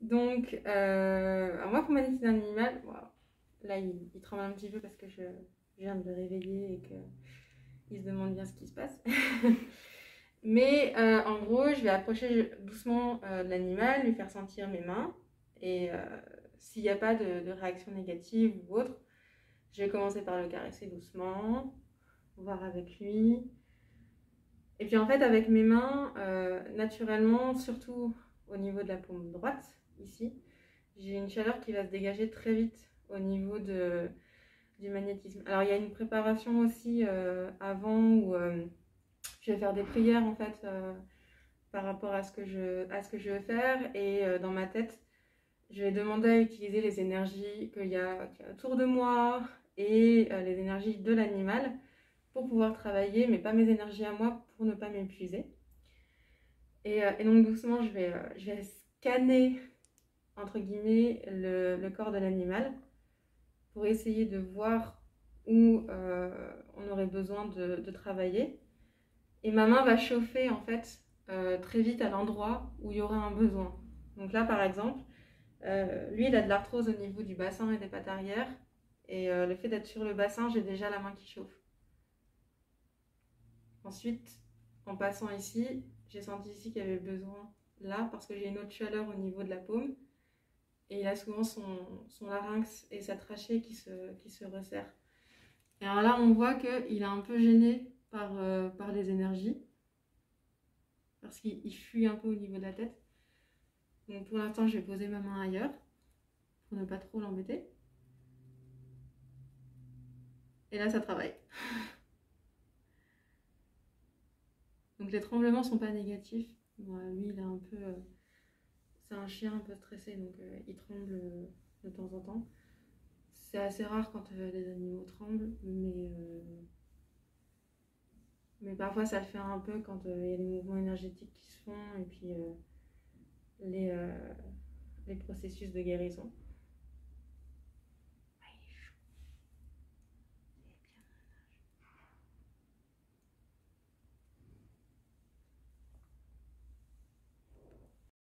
Donc, alors moi, pour m'aligner d'un animal, bon, là, il tremble un petit peu parce que je viens de le réveiller et qu'il se demande bien ce qui se passe. Mais en gros, je vais approcher doucement de l'animal, lui faire sentir mes mains. Et s'il n'y a pas de réaction négative ou autre, je vais commencer par le caresser doucement, voir avec lui. Et puis en fait, avec mes mains, naturellement, surtout au niveau de la paume droite, ici, j'ai une chaleur qui va se dégager très vite au niveau du magnétisme. Alors il y a une préparation aussi avant où je vais faire des prières en fait par rapport à ce que je veux faire et dans ma tête, je vais demander à utiliser les énergies qu'il y a autour de moi et les énergies de l'animal pour pouvoir travailler, mais pas mes énergies à moi pour ne pas m'épuiser. Et donc doucement, je vais scanner, entre guillemets, le corps de l'animal pour essayer de voir où on aurait besoin de travailler. Et ma main va chauffer en fait très vite à l'endroit où il y aura un besoin. Donc là, par exemple, lui, il a de l'arthrose au niveau du bassin et des pattes arrière. Et le fait d'être sur le bassin, j'ai déjà la main qui chauffe. Ensuite, en passant ici, j'ai senti ici qu'il y avait besoin là parce que j'ai une autre chaleur au niveau de la paume. Et il a souvent son larynx et sa trachée qui se resserrent. Et alors là, on voit qu'il est un peu gêné par les énergies parce qu'il fuit un peu au niveau de la tête. Donc pour l'instant, je vais poser ma main ailleurs pour ne pas trop l'embêter. Et là, ça travaille. Donc les tremblements sont pas négatifs. Bon, lui, il est un peu... c'est un chien un peu stressé, donc il tremble de temps en temps. C'est assez rare quand les animaux tremblent, mais parfois ça le fait un peu quand il y a des mouvements énergétiques qui se font et puis les processus de guérison.